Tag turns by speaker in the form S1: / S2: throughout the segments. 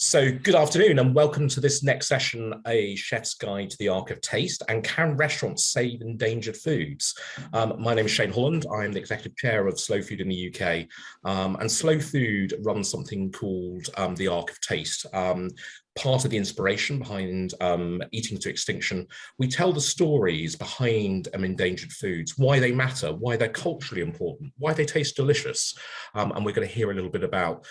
S1: So good afternoon and welcome to this next session, a chef's guide to the art of taste and can restaurants save endangered foods? My name is Shane Holland. I'm the executive chair of Slow Food in the UK, and Slow Food runs something called the Arc of Taste. Part of the inspiration behind Eating to Extinction, we tell the stories behind endangered foods, why they matter, why they're culturally important, why they taste delicious. And we're going to hear a little bit about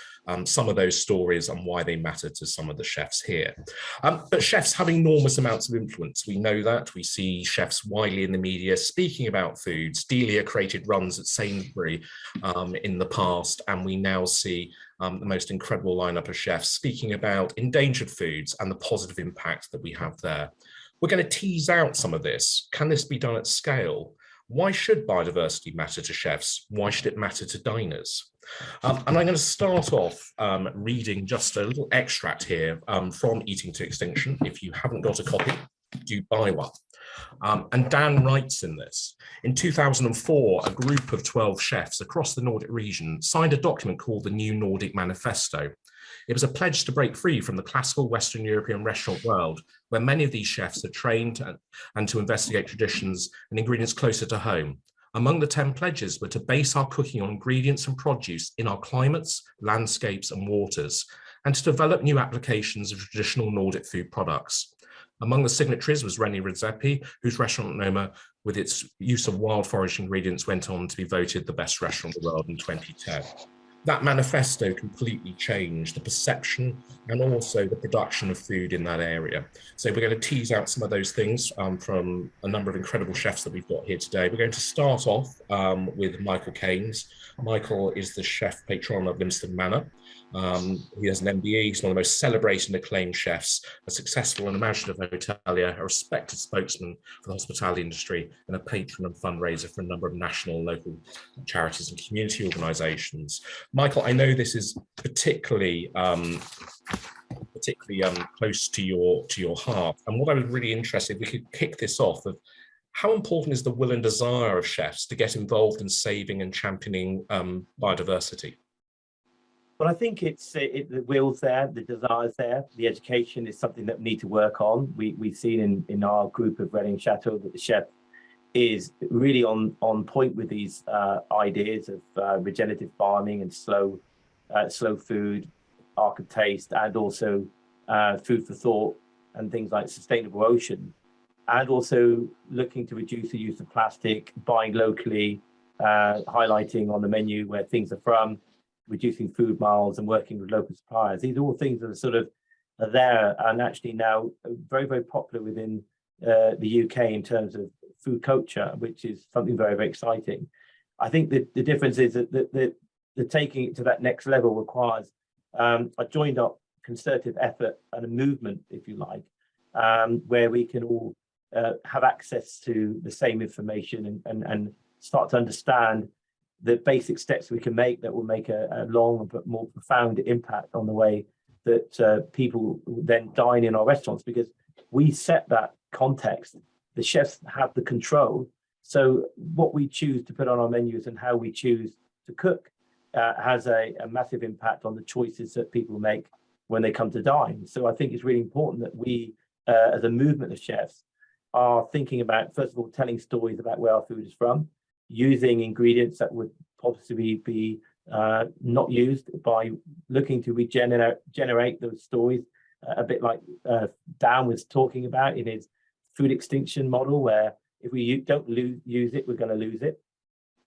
S1: some of those stories and why they matter to some of the chefs here. But chefs have enormous amounts of influence. We know that. We see chefs widely in the media speaking about foods. Delia created runs at Sainsbury in the past, and we now see the most incredible lineup of chefs speaking about endangered foods and the positive impact that we have there. We're going to tease out some of this. Can this be done at scale? Why should biodiversity matter to chefs? Why should it matter to diners? And I'm going to start off reading just a little extract here from Eating to Extinction. If you haven't got a copy, do buy one. And Dan writes in this: in 2004, a group of 12 chefs across the Nordic region signed a document called the New Nordic Manifesto. It was a pledge to break free from the classical Western European restaurant world, where many of these chefs are trained and to investigate traditions and ingredients closer to home. Among the 10 pledges were to base our cooking on ingredients and produce in our climates, landscapes, and waters, and to develop new applications of traditional Nordic food products. Among the signatories was Reni Redzepi, whose restaurant Noma, with its use of wild forage ingredients, went on to be voted the best restaurant in the world in 2010. That manifesto completely changed the perception and also the production of food in that area. So we're going to tease out some of those things from a number of incredible chefs that we've got here today. We're going to start off with Michael Caines. Michael is the chef patron of Lympstone Manor. He has an MBE. He's one of the most celebrated and acclaimed chefs, a successful and imaginative hotelier, a respected spokesman for the hospitality industry, and a patron and fundraiser for a number of national and local charities and community organisations. Michael, I know this is particularly close to your heart, and what I was really interested, we could kick this off of how important is the will and desire of chefs to get involved in saving and championing biodiversity?
S2: Well, I think the will's there, the desire's there. The education is something that we need to work on. We've seen in our group of Reading Chateau that the chef is really on point with these ideas of regenerative farming and slow food, arc of taste, and also food for thought and things like sustainable ocean, and also looking to reduce the use of plastic, buying locally, highlighting on the menu where things are from, reducing food miles and working with local suppliers. These are all things that are there and actually now very, very popular within the UK in terms of food culture, which is something very, very exciting. I think that the difference is that the taking it to that next level requires a joined up concerted effort and a movement, if you like, where we can all have access to the same information and start to understand the basic steps we can make that will make a long but more profound impact on the way that people then dine in our restaurants, because we set that context. The chefs have the control. So what we choose to put on our menus and how we choose to cook has a massive impact on the choices that people make when they come to dine. So I think it's really important that we, as a movement of chefs, are thinking about, first of all, telling stories about where our food is from, using ingredients that would possibly be not used, by looking to generate those stories, a bit like Dan was talking about in his food extinction model, where if we don't use it, we're going to lose it.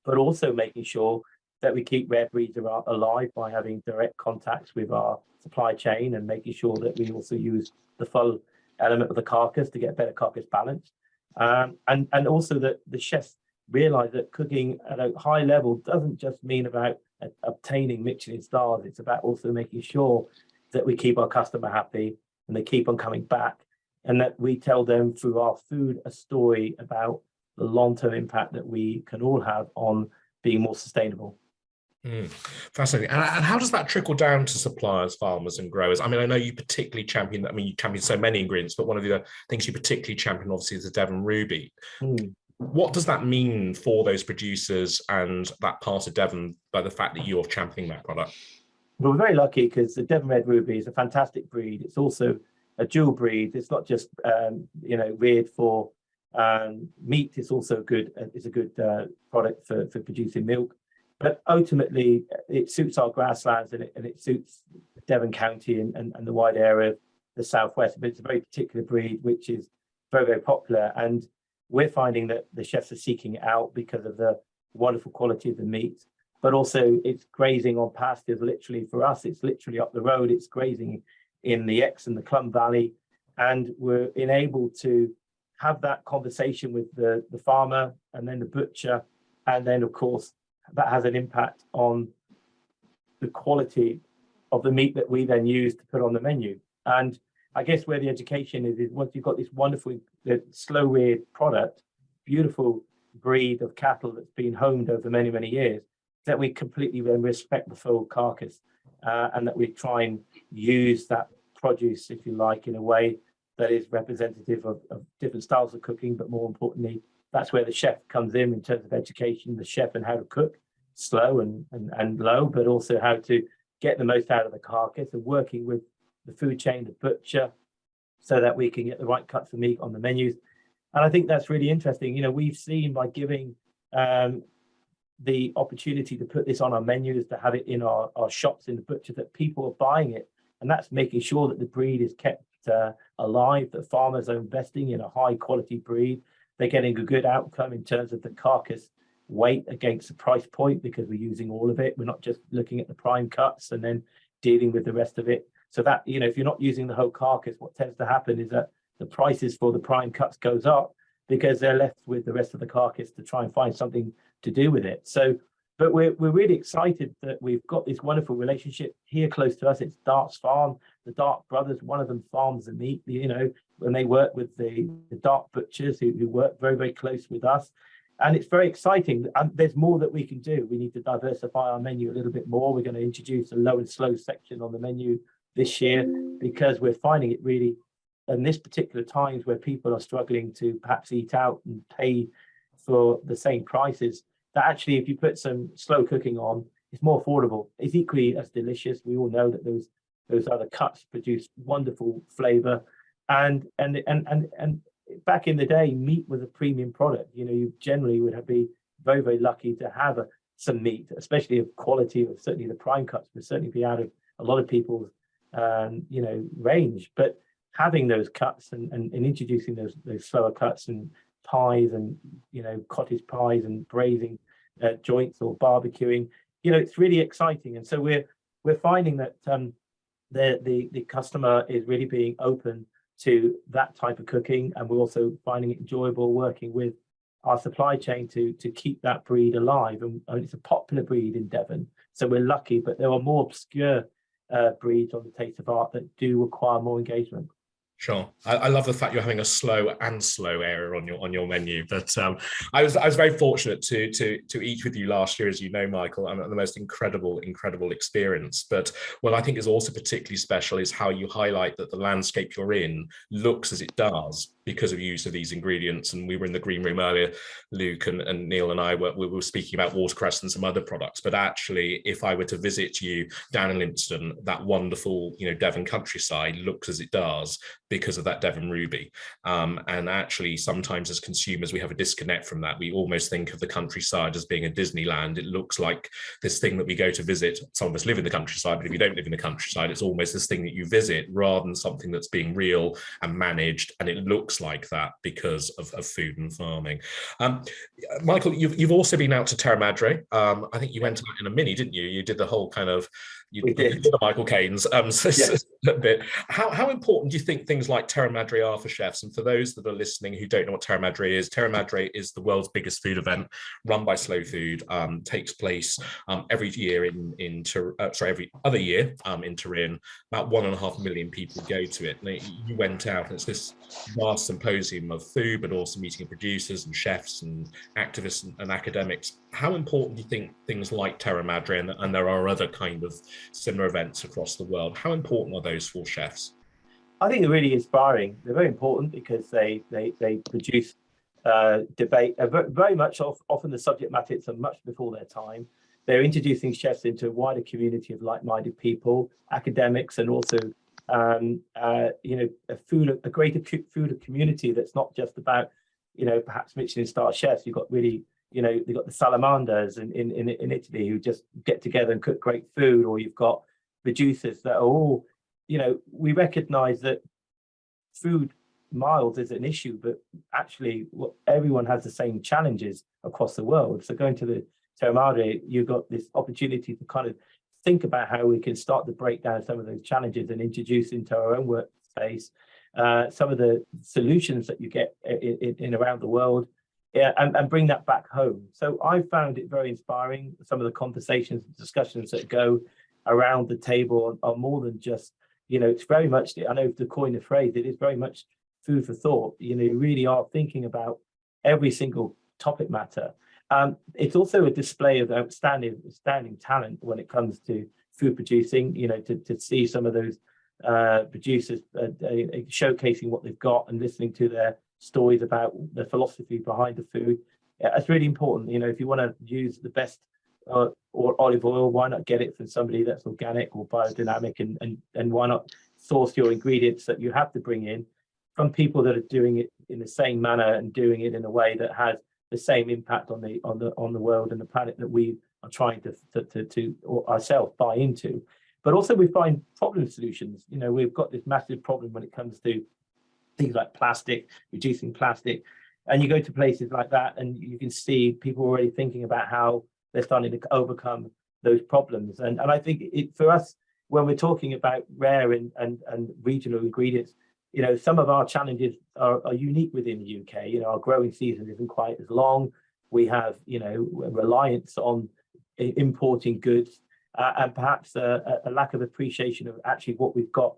S2: But also making sure that we keep rare breeds alive by having direct contacts with our supply chain and making sure that we also use the full element of the carcass to get better carcass balance. And also that the chefs realize that cooking at a high level doesn't just mean about obtaining Michelin stars. It's about also making sure that we keep our customer happy and they keep on coming back, and that we tell them through our food a story about the long-term impact that we can all have on being more sustainable.
S1: Fascinating. And how does that trickle down to suppliers, farmers and growers? I mean, I know you particularly champion that. I mean, you champion so many ingredients, but one of the things you particularly champion, obviously, is the Devon Ruby. What does that mean for those producers and that part of Devon by the fact that you're championing that product?
S2: But we're very lucky because the Devon Red Ruby is a fantastic breed. It's also a dual breed. It's not just reared for meat. It's also good. It's a good product for producing milk. But ultimately, it suits our grasslands and it suits Devon County and the wide area of the southwest. But it's a very particular breed which is very, very popular. And we're finding that the chefs are seeking it out because of the wonderful quality of the meat. But also it's grazing on pastures. Literally for us, it's literally up the road. It's grazing in the Exe and the Clun Valley, and we're enabled to have that conversation with the farmer and then the butcher, and then of course that has an impact on the quality of the meat that we then use to put on the menu. And I guess where the education is once you've got this wonderful slow reared product, beautiful breed of cattle that's been homed over many, many years, that we completely then respect the full carcass, and that we try and use that produce, if you like, in a way that is representative of different styles of cooking. But more importantly, that's where the chef comes in terms of education, the chef and how to cook slow and low, but also how to get the most out of the carcass, and working with the food chain, the butcher, so that we can get the right cuts of meat on the menus. And I think that's really interesting. We've seen by giving the opportunity to put this on our menus, to have it in our shops in the butcher, that people are buying it. And that's making sure that the breed is kept alive, that farmers are investing in a high quality breed. They're getting a good outcome in terms of the carcass weight against the price point, because we're using all of it. We're not just looking at the prime cuts and then dealing with the rest of it. So that, if you're not using the whole carcass, what tends to happen is that the prices for the prime cuts goes up, because they're left with the rest of the carcass to try and find something to do with it. So, but we're really excited that we've got this wonderful relationship here close to us. It's Dart's farm. The Dart brothers, one of them farms the meat, when they work with the Dart butchers who work very, very close with us. And it's very exciting. There's more that we can do. We need to diversify our menu a little bit more. We're going to introduce a low and slow section on the menu this year, because we're finding it really, in this particular times where people are struggling to perhaps eat out and pay for the same prices, that actually if you put some slow cooking on, it's more affordable. It's equally as delicious. We all know that those other cuts produce wonderful flavor, and back in the day, meat was a premium product. You generally would be very, very lucky to have some meat, especially of quality. Or certainly the prime cuts would certainly be out of a lot of people's range. But having those cuts and introducing those slower cuts and pies and cottage pies and braising joints or barbecuing, it's really exciting. And so we're finding that the customer is really being open to that type of cooking, and we're also finding it enjoyable working with our supply chain to keep that breed alive. And it's a popular breed in Devon, so we're lucky. But there are more obscure breeds on the Taste of Art that do require more engagement.
S1: Sure, I love the fact you're having a slow area on your menu. But I was very fortunate to eat with you last year, as you know, Michael, and the most incredible experience. But what I think is also particularly special is how you highlight that the landscape you're in looks as it does because of use of these ingredients. And we were in the green room earlier, Luke and Neil and I were speaking about watercress and some other products. But actually, if I were to visit you down in Lympstone, that wonderful Devon countryside looks as it does because of that Devon Ruby. And actually, sometimes as consumers, we have a disconnect from that. We almost think of the countryside as being a Disneyland. It looks like this thing that we go to visit. Some of us live in the countryside, but if you don't live in the countryside, it's almost this thing that you visit rather than something that's being real and managed. And it looks like that because of food and farming. Michael, you've also been out to Terra Madre. I think you went out in a Mini, didn't you? You did the whole kind of you did the Michael Caines yes. a bit. How important do you think things like Terra Madre are for chefs? And for those that are listening who don't know what Terra Madre is the the biggest food event run by Slow Food. Takes place every year every other year in Turin. About 1.5 million people go to it. And you went out, and it's this vast symposium of food, but also meeting producers and chefs and activists and academics. How important do you think things like Terra Madre, and there are other kind of similar events across the world, how important are those for chefs?
S2: I think they're really inspiring. They're very important because they produce debate. Very much often the subject matter is much before their time. they're introducing chefs into a wider community of like-minded people, academics, and also a greater food community that's not just about, perhaps Michelin star chefs. You've got really, they've got the salamanders in Italy who just get together and cook great food, or you've got producers that are all, we recognize that food miles is an issue, but actually everyone has the same challenges across the world. So going to the Terra Madre, you've got this opportunity to kind of think about how we can start to break down some of those challenges and introduce into our own workspace some of the solutions that you get in around the world, and bring that back home. So I found it very inspiring. Some of the conversations and discussions that go around the table are more than just, it's very much, I know to coin the phrase, it is very much food for thought. You really are thinking about every single topic matter. It's also a display of outstanding talent when it comes to food producing, to see some of those producers showcasing what they've got and listening to their stories about the philosophy behind the food. It's really important. If you want to use the best or olive oil, why not get it from somebody that's organic or biodynamic, and why not source your ingredients that you have to bring in from people that are doing it in the same manner and doing it in a way that has the same impact on the world and the planet that we are trying to ourselves buy into. But also we find problem solutions. We've got this massive problem when it comes to things like plastic, reducing plastic, and you go to places like that and you can see people already thinking about how they're starting to overcome those problems. And I think for us, when we're talking about rare and regional ingredients, some of our challenges are unique within the UK. Our growing season isn't quite as long. We have, reliance on importing goods, and perhaps a lack of appreciation of actually what we've got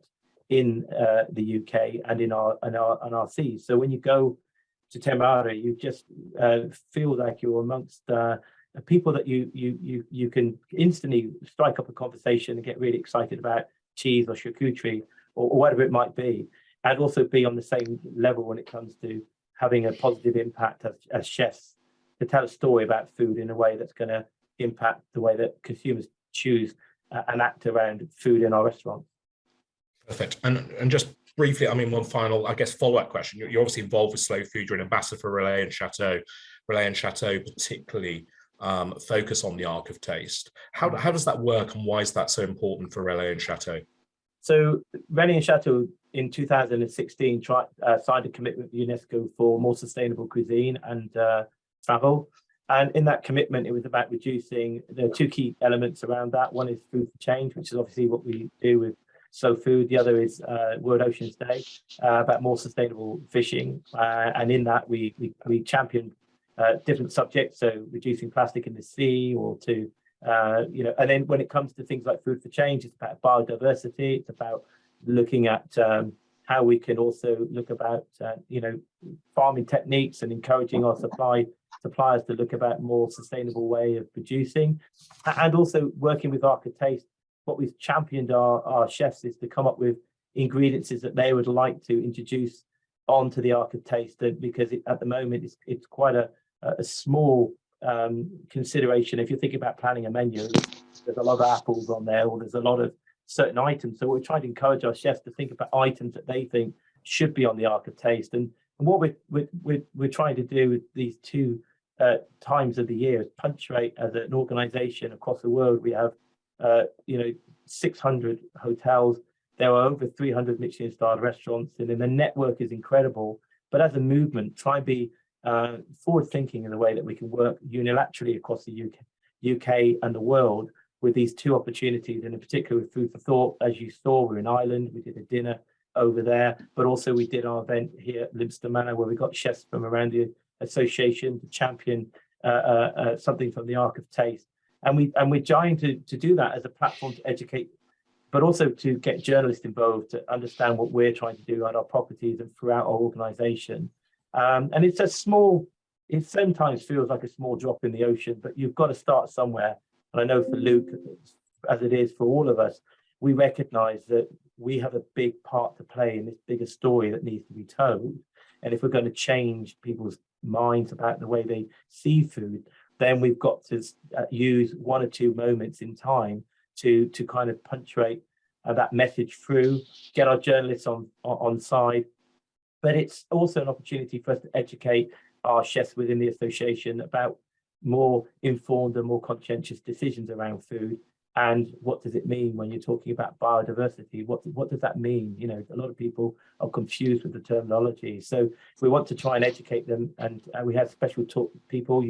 S2: in the UK and in our seas. So when you go to Terra, you just feel like you're amongst people that you can instantly strike up a conversation and get really excited about cheese or charcuterie or whatever it might be, and also be on the same level when it comes to having a positive impact as chefs to tell a story about food in a way that's going to impact the way that consumers choose and act around food in our restaurants.
S1: Perfect. And just briefly, one final, I guess, follow-up question. You're obviously involved with Slow Food. You're an ambassador for Relais and Chateau. Relais and Chateau particularly focus on the Arc of Taste. How does that work, and why is that so important for Relais and Chateau?
S2: So Relais and Chateau in 2016 signed a commitment with UNESCO for more sustainable cuisine and travel. And in that commitment, it was about reducing. There are two key elements around that. One is food for change, which is obviously what we do with Slow Food. The other is World Oceans Day, about more sustainable fishing. And in that, we champion different subjects, so reducing plastic in the sea, or to and then when it comes to things like food for change, it's about biodiversity. It's about looking at how we can also look about farming techniques and encouraging our suppliers to look about more sustainable way of producing, and also working with Arc of Taste. What we've championed our chefs is to come up with ingredients that they would like to introduce onto the Arc of Taste, because at the moment it's quite a small consideration. If you're thinking about planning a menu, there's a lot of apples on there, or there's a lot of certain items. So we're trying to encourage our chefs to think about items that they think should be on the Arc of Taste. And what we're trying to do with these two times of the year is punctuate as an organization across the world. We have 600 hotels. There are over 300 Michelin starred restaurants, and then the network is incredible. But as a movement, try and be forward thinking in the way that we can work unilaterally across the UK and the world with these two opportunities, and in particular with Food for Thought. As you saw, we're in Ireland, we did a dinner over there, but also we did our event here at Lympstone Manor, where we got chefs from around the association to champion something from the Arc of Taste. And we're trying to do that as a platform to educate, but also to get journalists involved to understand what we're trying to do at our properties and throughout our organization. And it's it sometimes feels like a small drop in the ocean, but you've got to start somewhere. And I know for Luke, as it is for all of us, we recognize that we have a big part to play in this bigger story that needs to be told. And if we're going to change people's minds about the way they see food, then we've got to use one or two moments in time to kind of punctuate that message through, get our journalists on side. But it's also an opportunity for us to educate our chefs within the association about more informed and more conscientious decisions around food. And what does it mean when you're talking about biodiversity? What does that mean? You know, a lot of people are confused with the terminology. So we want to try and educate them. And we have special talk people.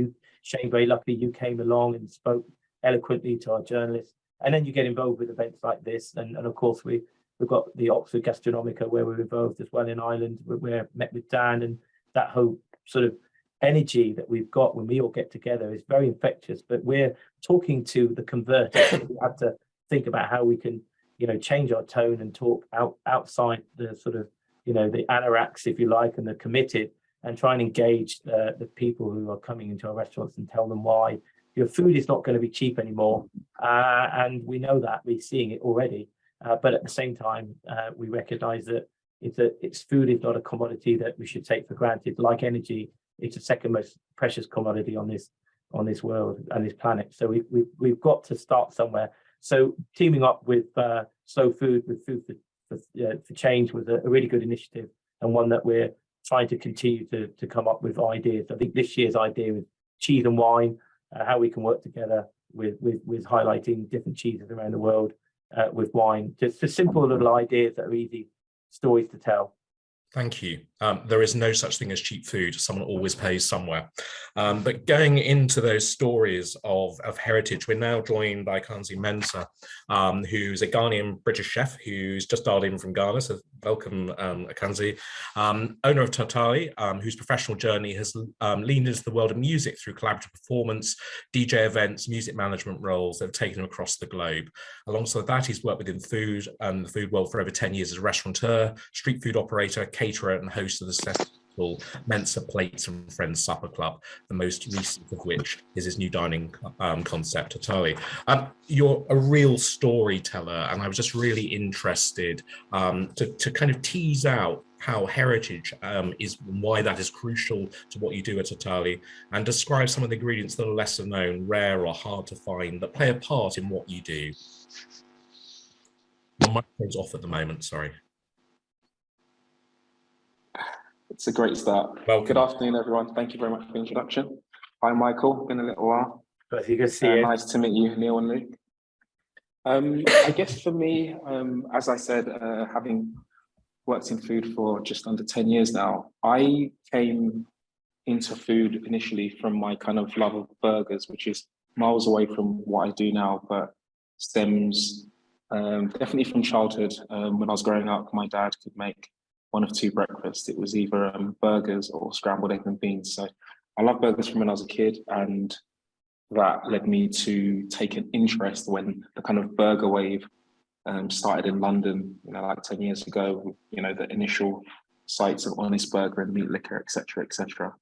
S2: Shane, very luckily, you came along and spoke eloquently to our journalists. And then you get involved with events like this. And of course, we've got the Oxford Gastronomica, where we're involved as well in Ireland. We're met with Dan, and that whole sort of energy that we've got when we all get together is very infectious. But we're talking to the converters. We have to think about how we can, you know, change our tone and talk outside the sort of, you know, the anoraks, if you like, and the committed, and try and engage the people who are coming into our restaurants and tell them why your food is not going to be cheap anymore. And we know that, we're seeing it already. But at the same time, we recognize that it's food is not a commodity that we should take for granted. Like energy, it's the second most precious commodity on this world and this planet. So we've got to start somewhere. So teaming up with Slow Food, with Food for Change, was a really good initiative, and one that we're trying to continue to come up with ideas. I think this year's idea is cheese and wine, how we can work together with highlighting different cheeses around the world with wine. Just simple little ideas that are easy stories to tell.
S1: Thank you. There is no such thing as cheap food. Someone always pays somewhere. But going into those stories of heritage, we're now joined by Mensa, who's a Ghanaian British chef who's just dialed in from Ghana. So welcome, Akanzi. Owner of Tatale, whose professional journey has leaned into the world of music through collaborative performance, DJ events, music management roles that have taken him across the globe. Alongside that, he's worked within food and the food world for over 10 years as a restaurateur, street food operator, caterer, and host of the successful Mensa Plates and Friends Supper Club, the most recent of which is his new dining concept, Tatale. You're a real storyteller, and I was just really interested to kind of tease out how heritage is, why that is crucial to what you do at Tatale, and describe some of the ingredients that are lesser known, rare, or hard to find that play a part in what you do. Your microphone's off at the moment, sorry.
S3: It's a great start.
S1: Welcome.
S3: Good afternoon, everyone. Thank you very much for the introduction. Hi, Michael. Been a little while.
S2: But you can see it.
S3: Nice to meet you, Neil and Luke. I guess for me, as I said, having worked in food for just under 10 years now, I came into food initially from my kind of love of burgers, which is miles away from what I do now, but stems definitely from childhood. When I was growing up, my dad could make one of two breakfasts. It was either burgers or scrambled eggs and beans. So I love burgers from when I was a kid, and that led me to take an interest when the kind of burger wave started in London, you know, like 10 years ago, you know, the initial sites of Honest Burger and Meat Liquor, etc., etc.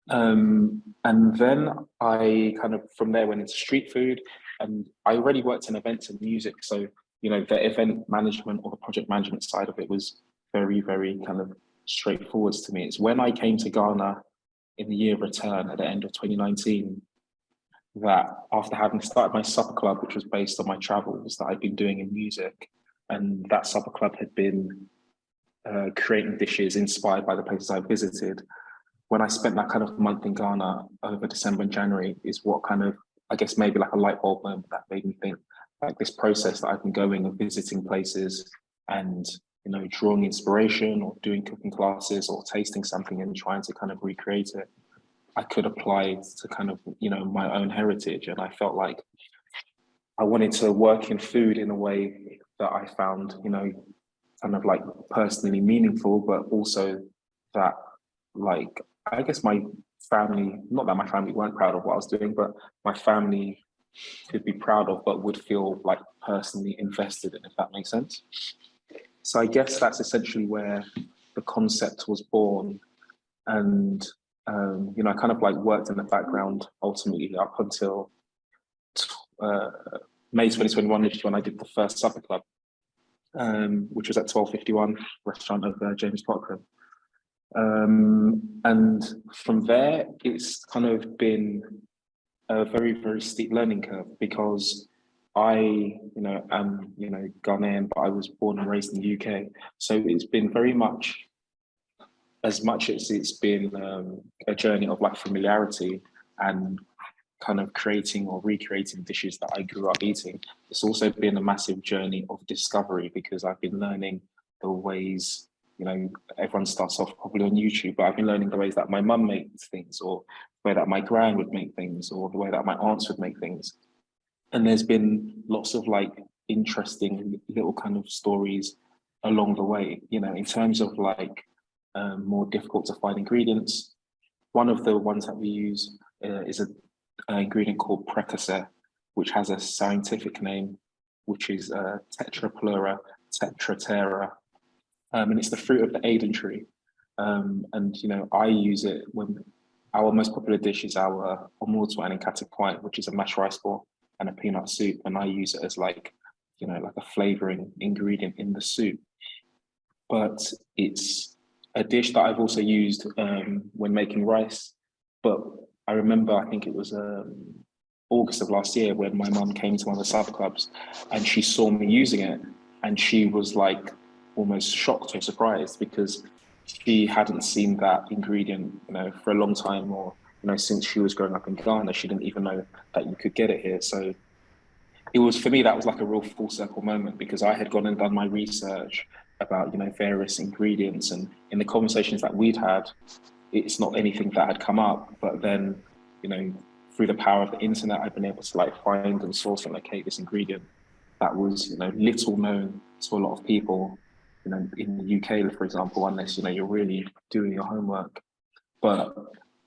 S3: And then I kind of from there went into street food, and I already worked in events and music. So, you know, the event management or the project management side of it was very, very kind of straightforward to me. It's when I came to Ghana in the year of return at the end of 2019 that, after having started my supper club, which was based on my travels that I'd been doing in music, and that supper club had been creating dishes inspired by the places I visited. When I spent that kind of month in Ghana over December and January is what kind of, I guess, maybe like a light bulb moment that made me think, like, this process that I've been going and visiting places and, you know, drawing inspiration or doing cooking classes or tasting something and trying to kind of recreate it, I could apply to kind of, you know, my own heritage. And I felt like I wanted to work in food in a way that I found, you know, kind of like personally meaningful, but also that, like, I guess my family, not that my family weren't proud of what I was doing, but my family could be proud of, but would feel like personally invested in, if that makes sense. So I guess that's essentially where the concept was born. And, you know, I kind of like worked in the background ultimately up until May 2021, which is when I did the first supper club, which was at 1251 restaurant of James Cochrane. And from there, it's kind of been a very, very steep learning curve because I, am, Ghanaian, but I was born and raised in the UK. So it's been very much as it's been a journey of like familiarity and kind of creating or recreating dishes that I grew up eating. It's also been a massive journey of discovery because I've been learning the ways, everyone starts off probably on YouTube, but I've been learning the ways that my mum makes things, or the way that my gran would make things, or the way that my aunts would make things. And there's been lots of like interesting little kind of stories along the way, in terms of like more difficult to find ingredients. One of the ones that we use is an ingredient called precursor, which has a scientific name, which is Tetrapleura tetraterra, and it's the fruit of the Aden tree. And I use it when our most popular dish is our Honore and Café, which is a mashed rice ball and a peanut soup, and I use it as like a flavoring ingredient in the soup. But it's a dish that I've also used when making rice. But I remember, I think it was August of last year when my mum came to one of the sub clubs and she saw me using it, and she was like almost shocked or surprised because she hadn't seen that ingredient, for a long time, or since she was growing up in Ghana, she didn't even know that you could get it here. So it was, for me, that was like a real full circle moment because I had gone and done my research about various ingredients, and in the conversations that we'd had, it's not anything that had come up. But then, through the power of the internet, I've been able to like find and source and locate this ingredient that was, little known to a lot of people, in the UK, for example, unless, you're really doing your homework. But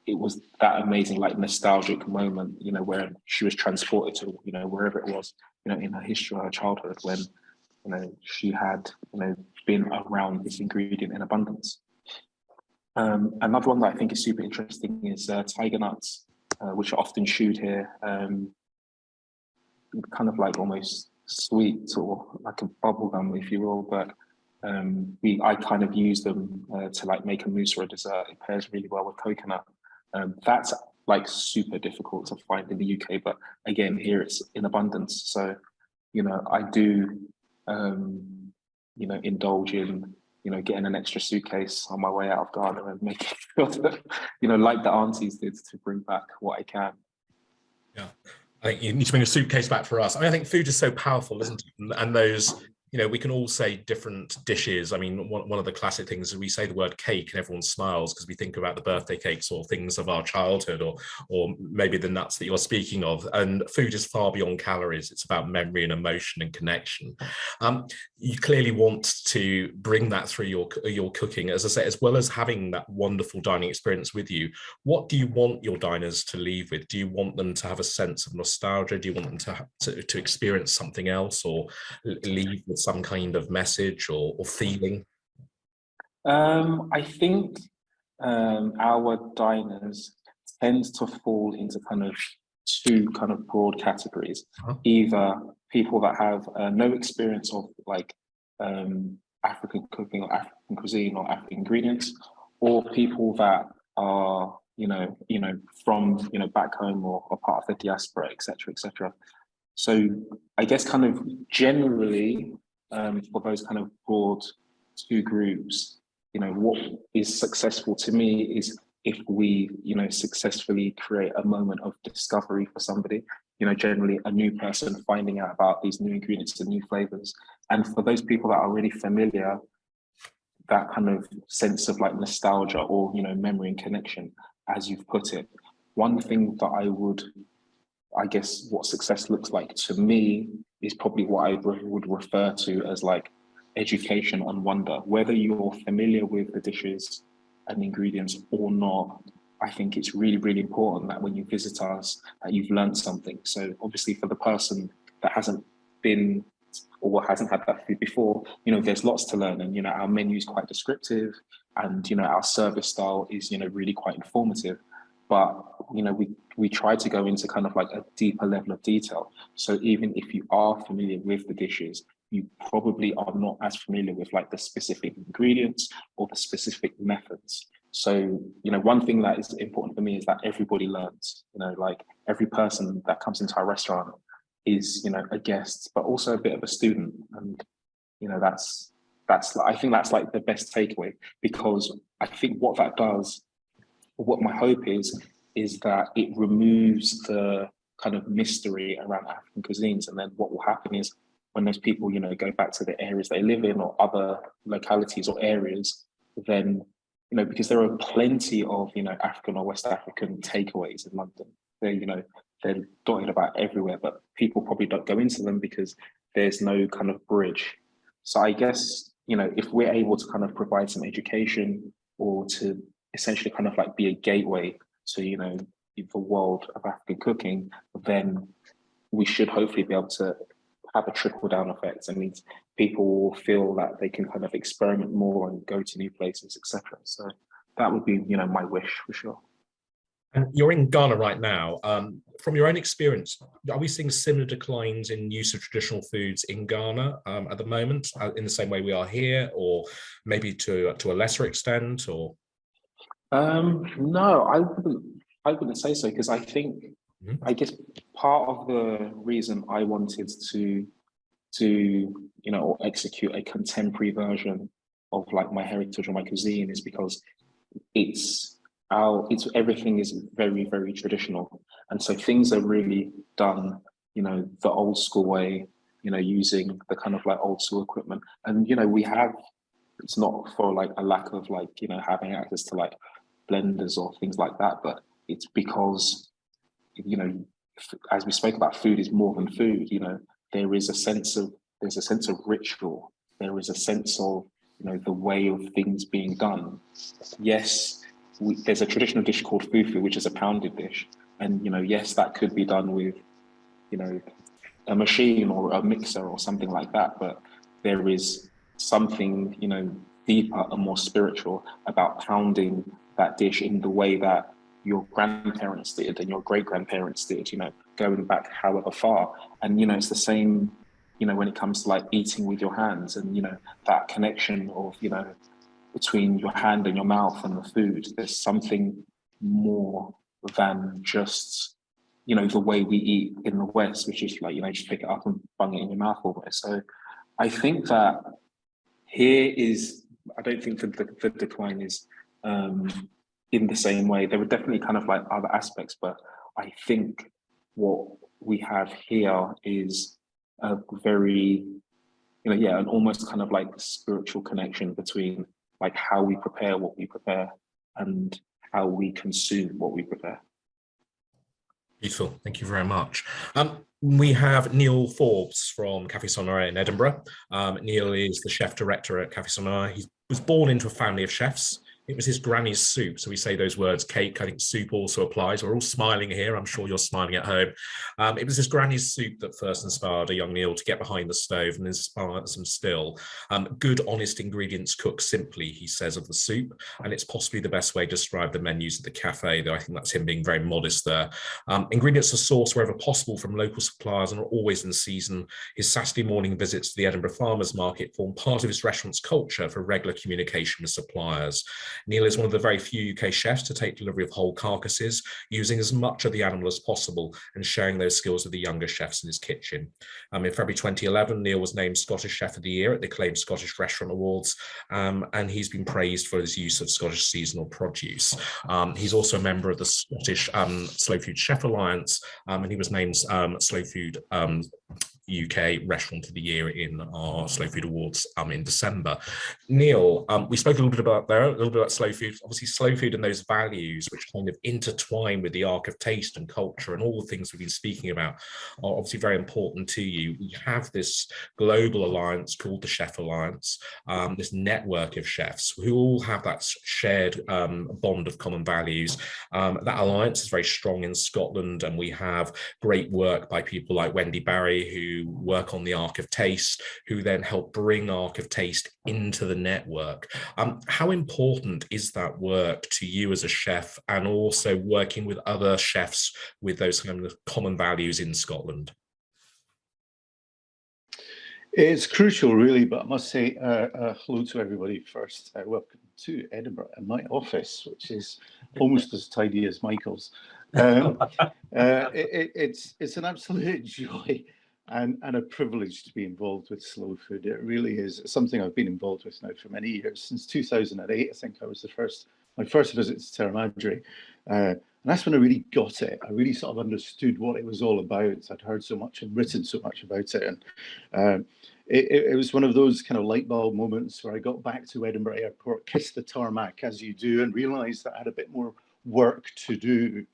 S3: it was that amazing, like nostalgic moment, where she was transported to, wherever it was, in her history, her childhood, when, she had, been around this ingredient in abundance. Another one that I think is super interesting is tiger nuts, which are often chewed here, kind of like almost sweet or like a bubble gum, if you will. But I kind of use them to like make a mousse or a dessert. It pairs really well with coconut. That's like super difficult to find in the UK, but again, here it's in abundance. So, I do, indulge in, getting an extra suitcase on my way out of Ghana and making sure that, like the aunties did, to bring back what I can.
S1: Yeah, I think you need to bring a suitcase back for us. I mean, I think food is so powerful, isn't it? And those, we can all say different dishes. I mean, one of the classic things is we say the word cake and everyone smiles because we think about the birthday cakes or things of our childhood, or maybe the nuts that you're speaking of. And food is far beyond calories. It's about memory and emotion and connection. You clearly want to bring that through your cooking, as I say, as well as having that wonderful dining experience with you. What do you want your diners to leave with? Do you want them to have a sense of nostalgia? Do you want them to experience something else, or leave with some kind of message or feeling?
S3: I think our diners tend to fall into kind of two kind of broad categories. Either people that have no experience of like African cooking or African cuisine or African ingredients, or people that are from back home or part of the diaspora, etc., etc. So I guess kind of generally, for those kind of broad two groups, what is successful to me is if we, successfully create a moment of discovery for somebody, generally a new person finding out about these new ingredients and new flavors. And for those people that are really familiar, that kind of sense of like nostalgia or, memory and connection, as you've put it. One thing that I guess what success looks like to me is probably what I would refer to as like education on wonder. Whether you're familiar with the dishes and ingredients or not, I think it's really, really important that when you visit us, that you've learned something. So obviously for the person that hasn't been or hasn't had that food before, there's lots to learn. And, our menu is quite descriptive, and, our service style is, really quite informative. But, we try to go into kind of like a deeper level of detail. So even if you are familiar with the dishes, you probably are not as familiar with like the specific ingredients or the specific methods. So, one thing that is important for me is that everybody learns, like every person that comes into our restaurant is, a guest, but also a bit of a student. And, I think that's like the best takeaway, because I think what that does, what my hope is that it removes the kind of mystery around African cuisines. And then what will happen is when those people, go back to the areas they live in or other localities or areas, then, because there are plenty of, African or West African takeaways in London. They're dotted about everywhere, but people probably don't go into them because there's no kind of bridge. So I guess, if we're able to kind of provide some education or to essentially kind of like be a gateway to, the world of African cooking, then we should hopefully be able to have a trickle down effect. I mean, people will feel that they can kind of experiment more and go to new places, etc. So that would be, my wish for sure.
S1: And you're in Ghana right now. From your own experience, are we seeing similar declines in use of traditional foods in Ghana at the moment, in the same way we are here, or maybe to a lesser extent? Or
S3: no, I wouldn't say so, because I think, I guess part of the reason I wanted to execute a contemporary version of like my heritage or my cuisine is because everything is very, very traditional. And so things are really done, the old school way, using the kind of like old school equipment. And, it's not for like a lack of like, having access to like blenders or things like that, but it's because, as we spoke about, food is more than food. There's a sense of ritual. There is a sense of, the way of things being done. Yes, there's a traditional dish called fufu, which is a pounded dish. And, yes, that could be done with, a machine or a mixer or something like that. But there is something, deeper and more spiritual about pounding that dish in the way that your grandparents did and your great-grandparents did, going back however far. And, it's the same, when it comes to like eating with your hands and, that connection of, between your hand and your mouth and the food. There's something more than just, the way we eat in the West, which is like, just pick it up and bung it in your mouth almost. So I think that I don't think the decline is in the same way. There were definitely kind of like other aspects, but I think what we have here is a very, an almost kind of like spiritual connection between like how we prepare what we prepare and how we consume what we prepare.
S1: Beautiful, thank you very much. We have Neil Forbes from Café Honore in Edinburgh. Neil is the chef director at Café Honore. He was born into a family of chefs. It was his granny's soup. So we say those words, cake, I think soup also applies. We're all smiling here. I'm sure you're smiling at home. It was his granny's soup that first inspired a young Neil to get behind the stove and inspires him still. Good, honest ingredients cooked simply, he says of the soup. And it's possibly the best way to describe the menus at the cafe, though I think that's him being very modest there. Ingredients are sourced wherever possible from local suppliers and are always in season. His Saturday morning visits to the Edinburgh Farmers Market form part of his restaurant's culture for regular communication with suppliers. Neil is one of the very few UK chefs to take delivery of whole carcasses, using as much of the animal as possible and sharing those skills with the younger chefs in his kitchen. In February 2011, Neil was named Scottish Chef of the Year at the acclaimed Scottish Restaurant Awards, and he's been praised for his use of Scottish seasonal produce. He's also a member of the Scottish Slow Food Chef Alliance, and he was named Slow Food UK Restaurant of the Year in our Slow Food Awards in December. Neil, we spoke a little bit about slow food. Obviously, slow food and those values which kind of intertwine with the arc of taste and culture and all the things we've been speaking about are obviously very important to you. We have this global alliance called the Chef Alliance, this network of chefs who all have that shared bond of common values. That alliance is very strong in Scotland, and we have great work by people like Wendy Barry, who work on the Arc of Taste, who then help bring Arc of Taste into the network. How important is that work to you as a chef, and also working with other chefs with those kind of common values in Scotland?
S4: It's crucial, really, but I must say hello to everybody first. Welcome to Edinburgh in my office, which is almost as tidy as Michael's. It's an absolute joy and a privilege to be involved with slow food. It really is. It's something I've been involved with now for many years. Since 2008, I think I was my first visit to Terra Madre. And that's when I really got it. I really sort of understood what it was all about. I'd heard so much and written so much about it. And it was one of those kind of light bulb moments where I got back to Edinburgh Airport, kissed the tarmac as you do, and realised that I had a bit more work to do.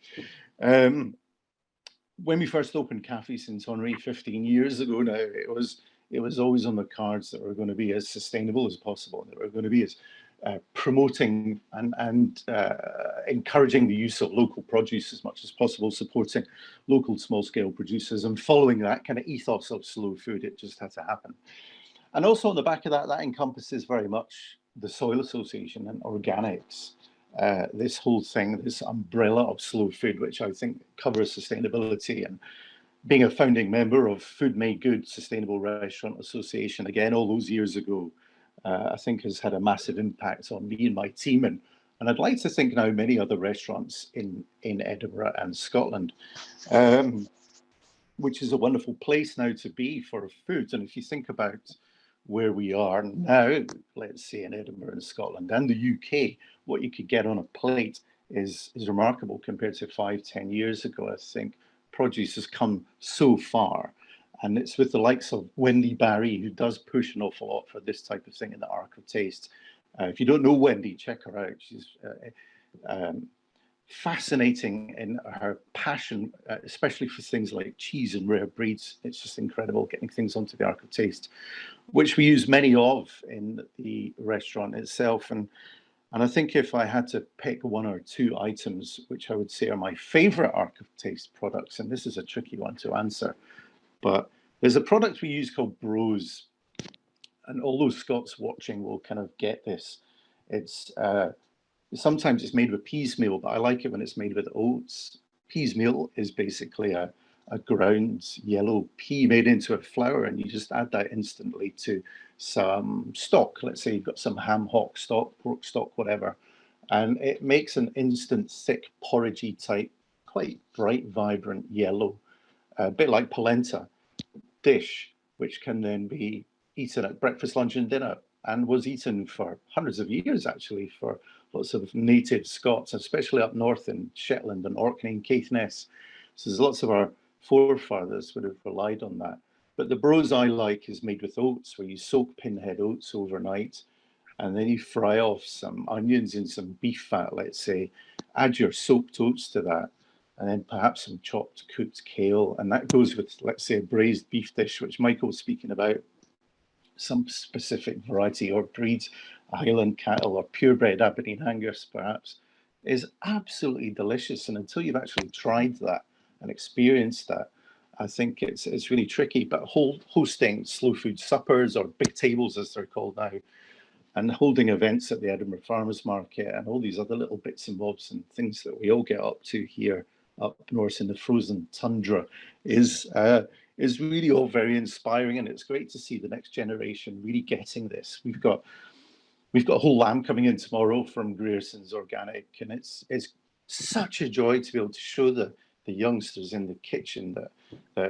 S4: When we first opened Café in Honore 15 years ago now, it was always on the cards that we're going to be as sustainable as possible, that we're going to be as promoting and encouraging the use of local produce as much as possible, supporting local small-scale producers, and following that kind of ethos of slow food. It just had to happen. And also on the back of that, that encompasses very much the Soil Association and organics. This whole thing, this umbrella of slow food, which I think covers sustainability, and being a founding member of Food Made Good Sustainable Restaurant Association, again, all those years ago, I think has had a massive impact on me and my team. And I'd like to think now many other restaurants in Edinburgh and Scotland, which is a wonderful place now to be for food. And if you think about where we are now, let's say in Edinburgh and Scotland and the UK, what you could get on a plate is remarkable compared to 5-10 years ago. I think produce has come so far, and it's with the likes of Wendy Barry, who does push an awful lot for this type of thing in the Arc of Taste. If you don't know Wendy, check her out. She's fascinating in her passion, especially for things like cheese and rare breeds. It's just incredible getting things onto the Arc of Taste, which we use many of in the restaurant itself. And I think if I had to pick one or two items, which I would say are my favorite Arc of Taste products, and this is a tricky one to answer, but there's a product we use called Bros, and all those Scots watching will kind of get this. It's sometimes it's made with peas meal, but I like it when it's made with oats. Peas meal is basically a ground yellow pea made into a flour, and you just add that instantly to some stock. Let's say you've got some ham hock stock, pork stock, whatever, and it makes an instant thick porridgey type, quite bright, vibrant yellow, a bit like polenta dish, which can then be eaten at breakfast, lunch and dinner, and was eaten for hundreds of years actually for lots of native Scots, especially up north in Shetland and Orkney and Caithness. So there's lots of our forefathers would have relied on that. But the Bros I like is made with oats, where you soak pinhead oats overnight, and then you fry off some onions in some beef fat, let's say, add your soaked oats to that, and then perhaps some chopped cooked kale. And that goes with, let's say, a braised beef dish, which Michael was speaking about, some specific variety or breeds, Highland cattle or purebred Aberdeen Angus perhaps, is absolutely delicious. And until you've actually tried that and experienced that, I think it's really tricky. But hosting slow food suppers, or big tables as they're called now, and holding events at the Edinburgh Farmers Market and all these other little bits and bobs and things that we all get up to here up north in the frozen tundra is really all very inspiring. And it's great to see the next generation really getting this. We've got a whole lamb coming in tomorrow from Grierson's Organic, and it's such a joy to be able to show the youngsters in the kitchen that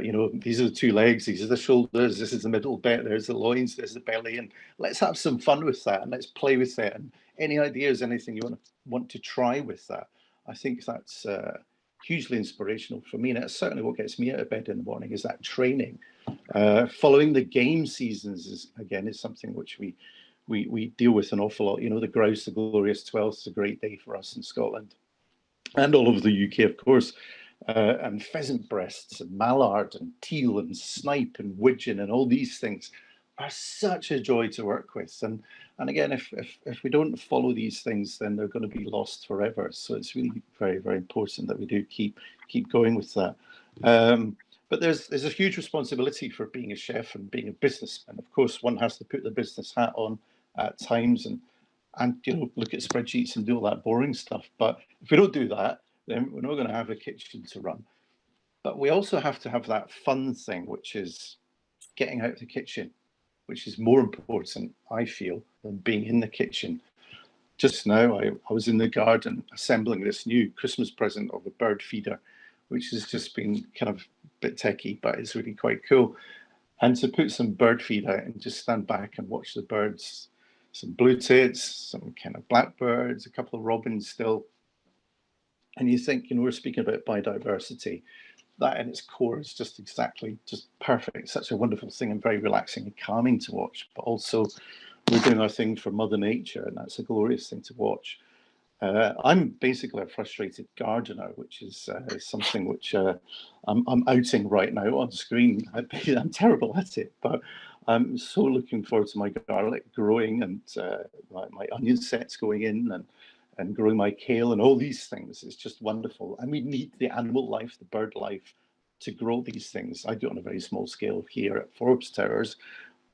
S4: you know, these are the two legs, these are the shoulders, this is the middle bit, there's the loins, there's the belly, and let's have some fun with that, and let's play with it. And any ideas, anything you want to try with that, I think that's hugely inspirational for me. And it's certainly what gets me out of bed in the morning, is that training. Following the game seasons is something which we deal with an awful lot. You know, the grouse, the glorious 12th is a great day for us in Scotland and all over the UK, of course. And pheasant breasts and mallard and teal and snipe and widgeon and all these things are such a joy to work with. And again, if we don't follow these things, then they're going to be lost forever. So it's really very, very important that we do keep going with that. But there's a huge responsibility for being a chef and being a businessman. Of course, one has to put the business hat on at times and you know, look at spreadsheets and do all that boring stuff. But if we don't do that, then we're not going to have a kitchen to run. But we also have to have that fun thing, which is getting out of the kitchen, which is more important, I feel, than being in the kitchen. just now I was in the garden assembling this new Christmas present of a bird feeder, which has just been kind of a bit techie, but it's really quite cool. And to put some bird feed out and just stand back and watch the birds, some blue tits, some kind of blackbirds, a couple of robins still. And you think, we're speaking about biodiversity. That in its core is just perfect. Such a wonderful thing and very relaxing and calming to watch. But also we're doing our thing for Mother Nature, and that's a glorious thing to watch. I'm basically a frustrated gardener, which is something which I'm outing right now on screen. I'm terrible at it, but I'm so looking forward to my garlic growing and my onion sets going in and growing my kale and all these things. It's just wonderful. And we need the animal life, the bird life to grow these things. I do it on a very small scale here at Forbes Towers,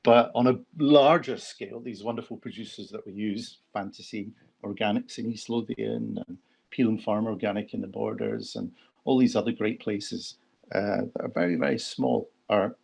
S4: but on a larger scale, these wonderful producers that we use, Fantasy Organics in East Lothian and Peel and Farm Organic in the Borders and all these other great places that are very, very small, are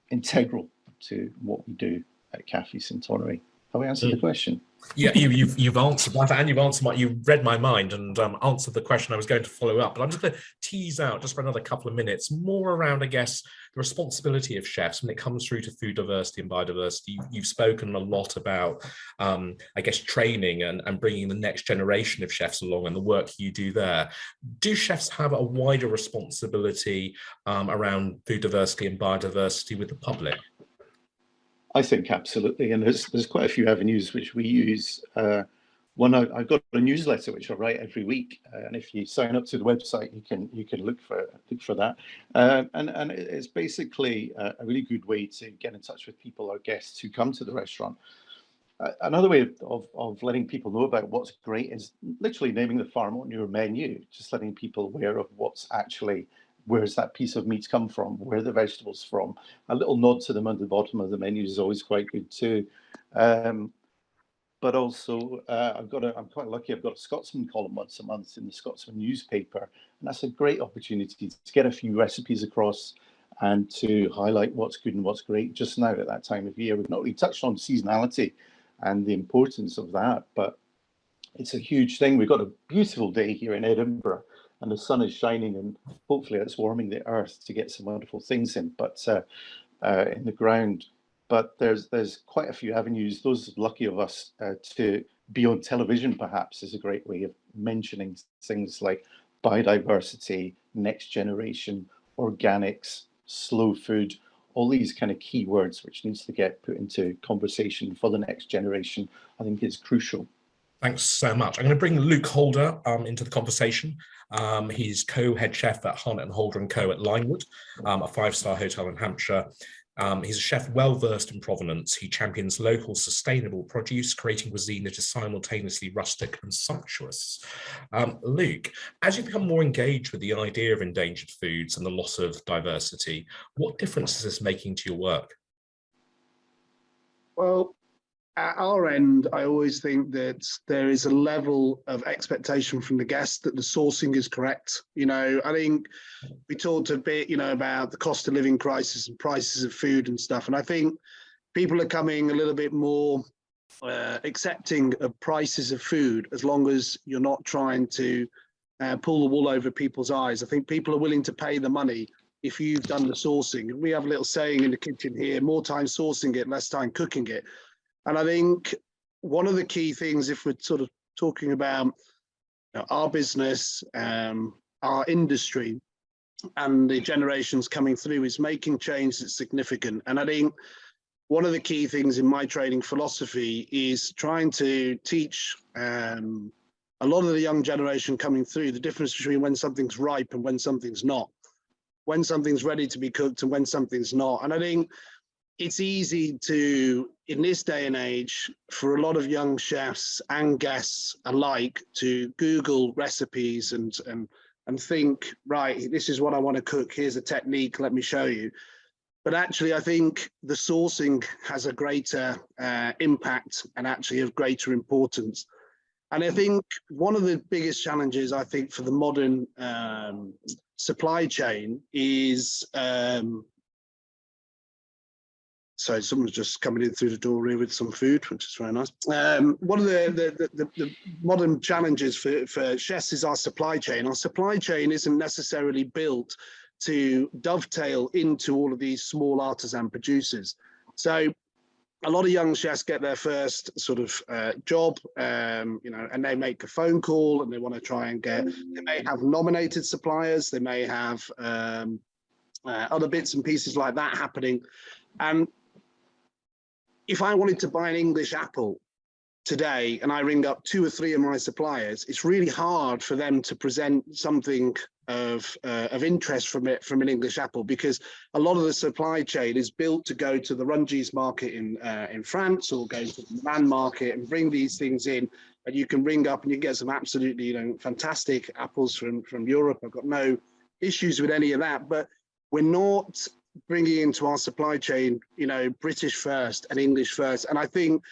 S4: integral to what we do at Café Honore. Have I answered the question?
S1: Yeah, you've answered that, and you've read my mind and answered the question I was going to follow up. But I'm just going to tease out just for another couple of minutes more around, I guess, the responsibility of chefs when it comes through to food diversity and biodiversity. You've spoken a lot about, I guess, training and bringing the next generation of chefs along and the work you do there. Do chefs have a wider responsibility around food diversity and biodiversity with the public?
S4: I think absolutely, and there's quite a few avenues which we use. One, I've got a newsletter which I write every week, and if you sign up to the website, you can look for that. And it's basically a really good way to get in touch with people or guests who come to the restaurant. Another way of letting people know about what's great is literally naming the farm on your menu, just letting people aware of what's actually, where's that piece of meat come from, where are the vegetables from. A little nod to them at the bottom of the menu is always quite good too. But also, I'm quite lucky, I've got a Scotsman column once a month in the Scotsman newspaper, and that's a great opportunity to get a few recipes across and to highlight what's good and what's great just now at that time of year. We've not really touched on seasonality and the importance of that, but it's a huge thing. We've got a beautiful day here in Edinburgh, and the sun is shining, and hopefully it's warming the earth to get some wonderful things in, but in the ground. But there's quite a few avenues. Those lucky of us to be on television perhaps is a great way of mentioning things like biodiversity, next generation, organics, slow food, all these kind of keywords which needs to get put into conversation for the next generation, I think is crucial.
S1: Thanks so much. I'm going to bring Luke Holder into the conversation. He's co-head chef at Hunt and Holder & Co. at Limewood, a 5-star hotel in Hampshire. He's a chef well-versed in provenance. He champions local sustainable produce, creating cuisine that is simultaneously rustic and sumptuous. Luke, as you become more engaged with the idea of endangered foods and the loss of diversity, what difference is this making to your work?
S5: Well, at our end, I always think that there is a level of expectation from the guest that the sourcing is correct. I think we talked a bit, about the cost of living crisis and prices of food and stuff. And I think people are coming a little bit more accepting of prices of food, as long as you're not trying to pull the wool over people's eyes. I think people are willing to pay the money if you've done the sourcing. And we have a little saying in the kitchen here: more time sourcing it, less time cooking it. And I think one of the key things, if we're sort of talking about our business, our industry, and the generations coming through, is making change that's significant. And I think one of the key things in my training philosophy is trying to teach a lot of the young generation coming through the difference between when something's ripe and when something's not, when something's ready to be cooked and when something's not. And I think it's easy to, in this day and age, for a lot of young chefs and guests alike, to Google recipes and think, right, this is what I want to cook, here's a technique, let me show you. But actually, I think the sourcing has a greater impact and actually of greater importance. And I think one of the biggest challenges, I think, for the modern supply chain is So someone's just coming in through the door here with some food, which is very nice. One of the modern challenges for chefs is our supply chain. Our supply chain isn't necessarily built to dovetail into all of these small artisan producers. So a lot of young chefs get their first sort of job, you know, and they make a phone call and they want to try and get, they may have nominated suppliers, they may have other bits and pieces like that happening. And if I wanted to buy an English apple today and I ring up 2 or 3 of my suppliers, it's really hard for them to present something of interest from an English apple, because a lot of the supply chain is built to go to the Rungis market in France, or go to the Milan market and bring these things in, and you can ring up and you get some absolutely, you know, fantastic apples from Europe. I've got no issues with any of that, but we're not bringing into our supply chain, you know, British first and English first. And I think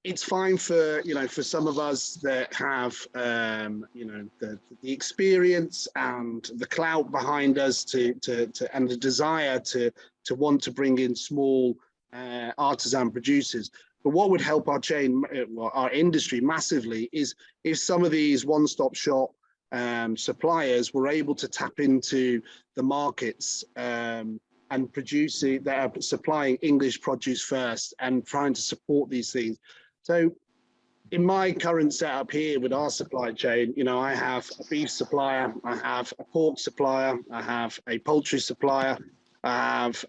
S5: it's fine for, you know, for some of us that have, you know, the experience and the clout behind us and the desire to want to bring in small artisan producers. But what would help our chain, well, our industry massively, is if some of these one-stop shop suppliers were able to tap into the markets and producing, that are supplying English produce first and trying to support these things. So in my current setup here with our supply chain, you know, I have a beef supplier, I have a pork supplier, I have a poultry supplier, I have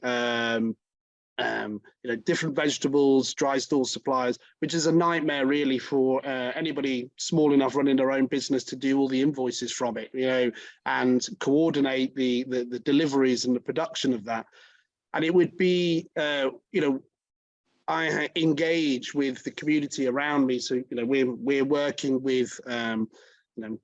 S5: you know, different vegetables, dry store suppliers, which is a nightmare really for anybody small enough running their own business to do all the invoices from it, you know, and coordinate the deliveries and the production of that. And it would be, you know, I engage with the community around me. So, you know, we're working with, you know,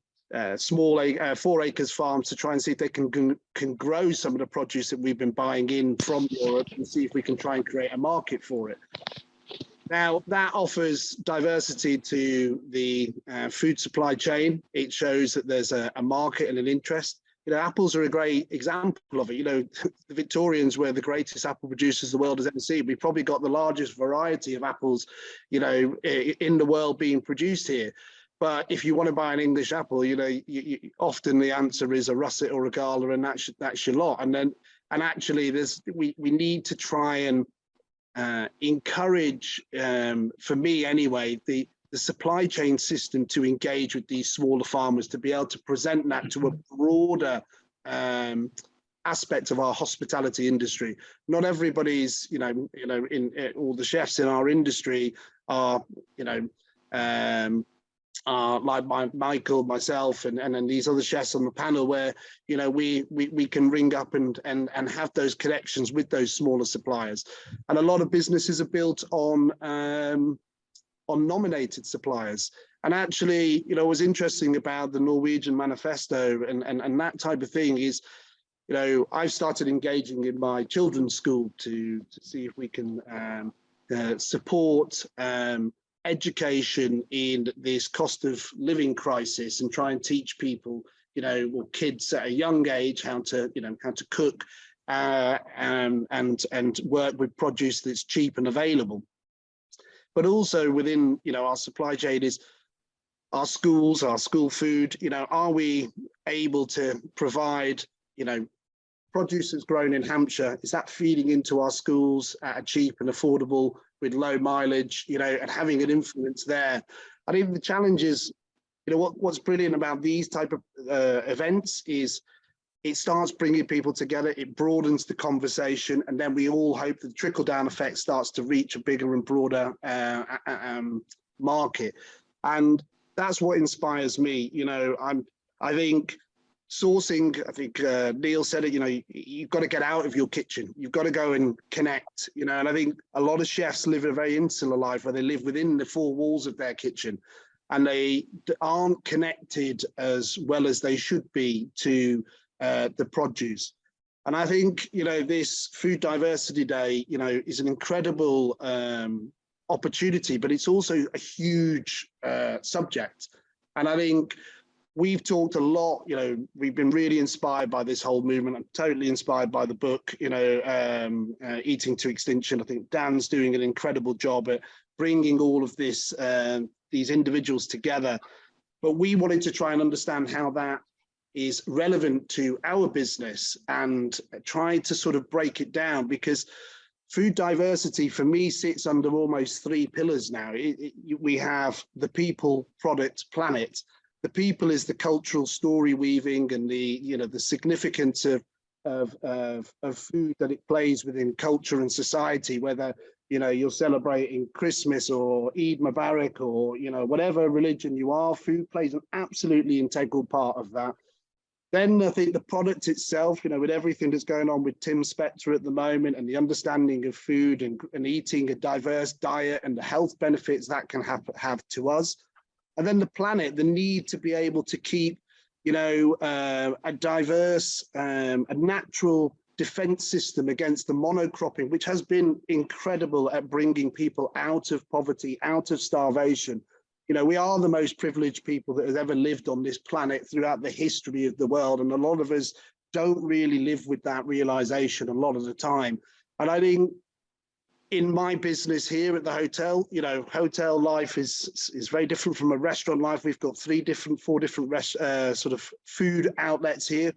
S5: small 4 acres farms to try and see if they can grow some of the produce that we've been buying in from Europe, and see if we can try and create a market for it. Now, that offers diversity to the food supply chain. It shows that there's a market and an interest. You know, apples are a great example of it. You know, the Victorians were the greatest apple producers the world has ever seen. We've probably got the largest variety of apples, you know, in the world being produced here. But if you want to buy an English apple, you know, often the answer is a russet or a gala, and that's your lot. And actually, we need to try and encourage, for me anyway, the supply chain system to engage with these smaller farmers, to be able to present that to a broader aspect of our hospitality industry. Not everybody's, you know, in all the chefs in our industry are, you know, like Michael, myself, and these other chefs on the panel, where, you know, we can ring up and have those connections with those smaller suppliers. And a lot of businesses are built on nominated suppliers. And actually, you know, what's interesting about the Norwegian manifesto and that type of thing is, you know, I've started engaging in my children's school to see if we can support education in this cost of living crisis, and try and teach people, you know, or kids at a young age, how to, you know, how to cook and work with produce that's cheap and available. But also within, you know, our supply chain is our schools, our school food. You know, are we able to provide, you know, produce that's grown in Hampshire? Is that feeding into our schools at a cheap and affordable, with low mileage, you know, and having an influence there? I think the challenge is, you know, what's brilliant about these type of events is it starts bringing people together, it broadens the conversation, and then we all hope the trickle-down effect starts to reach a bigger and broader market. And that's what inspires me. You know, I think sourcing, I think Neil said it, you know, you've got to get out of your kitchen. You've got to go and connect, you know, and I think a lot of chefs live a very insular life, where they live within the 4 walls of their kitchen, and they aren't connected as well as they should be to the produce. And I think, you know, this Food Diversity Day, you know, is an incredible opportunity, but it's also a huge subject. And I think we've talked a lot, we've been really inspired by this whole movement. I'm totally inspired by the book, Eating to Extinction. I think Dan's doing an incredible job at bringing all of this, these individuals together. But we wanted to try and understand how that is relevant to our business and try to sort of break it down, because food diversity for me sits under almost 3 pillars now. We have the people, product, planet. The people is the cultural story weaving and the significance of food that it plays within culture and society, whether you're celebrating Christmas or Eid Mubarak or whatever religion you are, food plays an absolutely integral part of that. Then I think the product itself, with everything that's going on with Tim Spector at the moment and the understanding of food and eating a diverse diet and the health benefits that can have to us. And then the planet, the need to be able to keep, a diverse, a natural defense system against the monocropping, which has been incredible at bringing people out of poverty, out of starvation. We are the most privileged people that has ever lived on this planet throughout the history of the world. And a lot of us don't really live with that realization a lot of the time. And I think in my business here at the hotel, hotel life is very different from a restaurant life. We've got 4 different sort of food outlets here.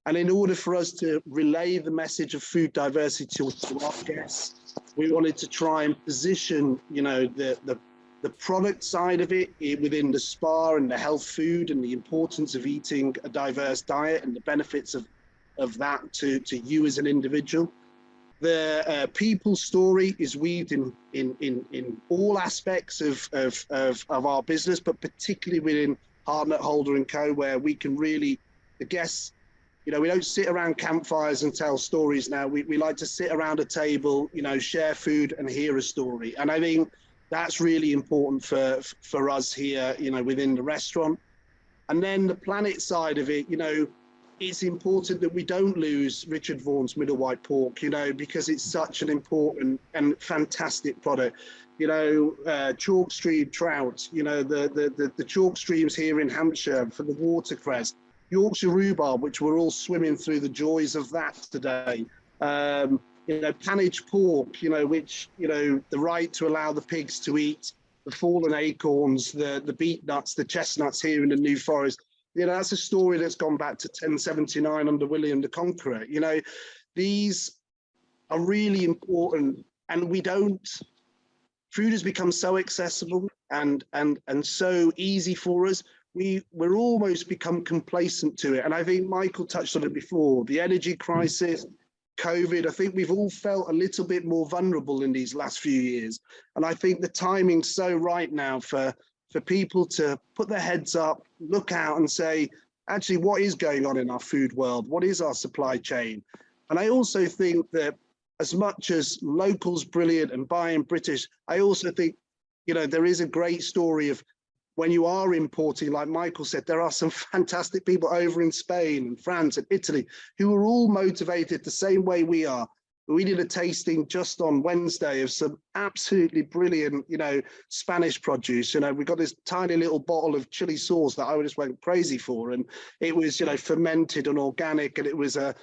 S5: And in order for us to relay the message of food diversity to our guests, we wanted to try and position, the product side of it within the spa and the health food and the importance of eating a diverse diet and the benefits of that to you as an individual. The people story is weaved in all aspects of our business, but particularly within Hartnett, Holder & Co, where we can really, the guests, we don't sit around campfires and tell stories now. We like to sit around a table, share food and hear a story. And I think that's really important for us here, within the restaurant. And then the planet side of it, it's important that we don't lose Richard Vaughan's middle white pork, because it's such an important and fantastic product. Chalk stream trout, the chalk streams here in Hampshire for the watercress, Yorkshire rhubarb, which we're all swimming through the joys of that today. Panage pork, which, the right to allow the pigs to eat the fallen acorns, the beet nuts, the chestnuts here in the New Forest. That's a story that's gone back to 1079 under William the Conqueror. These are really important, and food has become so accessible and so easy for us. We're almost become complacent to it. And I think Michael touched on it before, the energy crisis, COVID, I think we've all felt a little bit more vulnerable in these last few years. And I think the timing's so right now for people to put their heads up, look out and say, actually, what is going on in our food world? What is our supply chain? And I also think that as much as local's brilliant and buying British, I also think, there is a great story of when you are importing, like Michael said, there are some fantastic people over in Spain and France and Italy who are all motivated the same way we are. We did a tasting just on Wednesday of some absolutely brilliant, Spanish produce. We got this tiny little bottle of chili sauce that I just went crazy for. And it was, fermented and organic. And it was a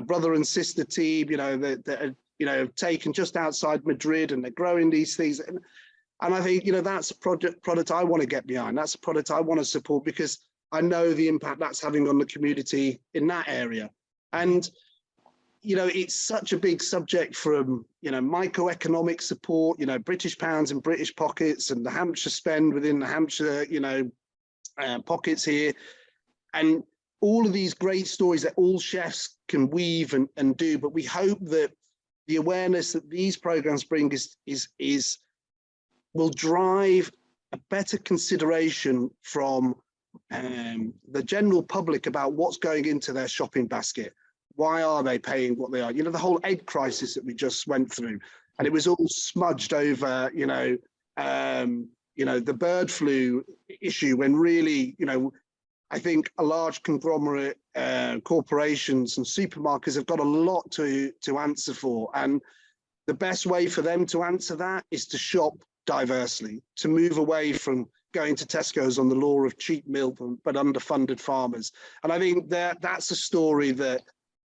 S5: brother and sister team, that had taken just outside Madrid, and they're growing these things. And I think, that's a product I want to get behind. That's a product I want to support, because I know the impact that's having on the community in that area. And, it's such a big subject from, microeconomic support, British pounds and British pockets, and the Hampshire spend within the Hampshire, pockets here. And all of these great stories that all chefs can weave and do. But we hope that the awareness that these programs bring will drive a better consideration from the general public about what's going into their shopping basket. Why are they paying what they are? The whole egg crisis that we just went through, and it was all smudged over, the bird flu issue, when really, I think a large conglomerate corporations and supermarkets have got a lot to answer for. And the best way for them to answer that is to shop diversely, to move away from going to Tesco's on the law of cheap milk but underfunded farmers. And I think that's a story that,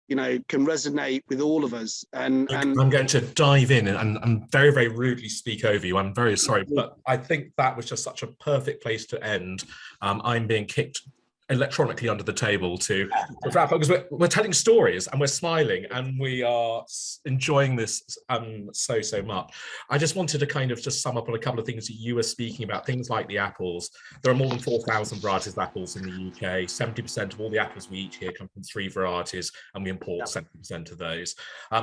S5: you know, can resonate with all of us. And
S1: I'm going to dive in and very, very rudely speak over you. I'm very sorry, but I think that was just such a perfect place to end. I'm being kicked electronically under the table to wrap up, because we're telling stories and we're smiling and we are enjoying this so much. I just wanted to kind of just sum up on a couple of things that you were speaking about, things like the apples. There are more than 4,000 varieties of apples in the UK. 70% of all the apples we eat here come from 3 varieties, and we import 70% of those.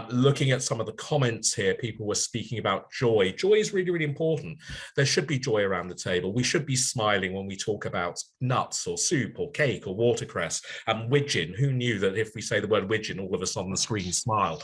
S1: Looking at some of the comments here, people were speaking about joy. Joy is really, really important. There should be joy around the table. We should be smiling when we talk about nuts or soup or cake or watercress. Widgeon, who knew that if we say the word widgeon, all of us on the screen smile.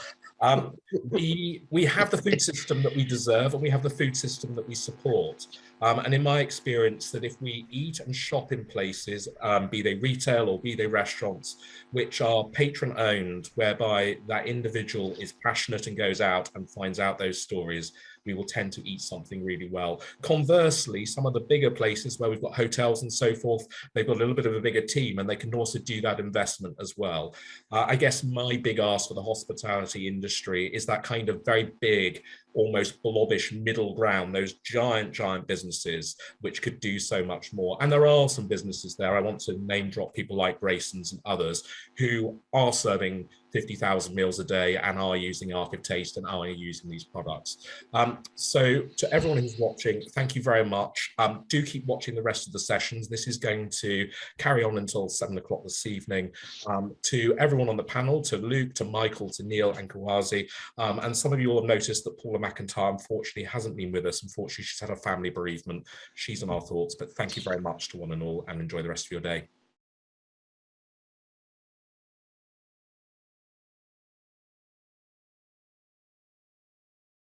S1: We have the food system that we deserve, and we have the food system that we support. And in my experience, that if we eat and shop in places, be they retail or be they restaurants, which are patron owned, whereby that individual is passionate and goes out and finds out those stories, we will tend to eat something really well. Conversely, some of the bigger places where we've got hotels and so forth, they've got a little bit of a bigger team and they can also do that investment as well. I guess my big ask for the hospitality industry is that kind of very big, almost blobbish middle ground, those giant businesses which could do so much more. And there are some businesses there. I want to name drop people like Grayson's and others who are serving 50,000 meals a day and are using Ark of Taste and are using these products. So to everyone who's watching, thank you very much. Do keep watching the rest of the sessions. This is going to carry on until 7 o'clock this evening. To everyone on the panel, to Luke, to Michael, to Neil and Akwasi, and some of you will have noticed that Paula McIntyre unfortunately hasn't been with us. Unfortunately, she's had a family bereavement. She's on our thoughts, but thank you very much to one and all, and enjoy the rest of your day.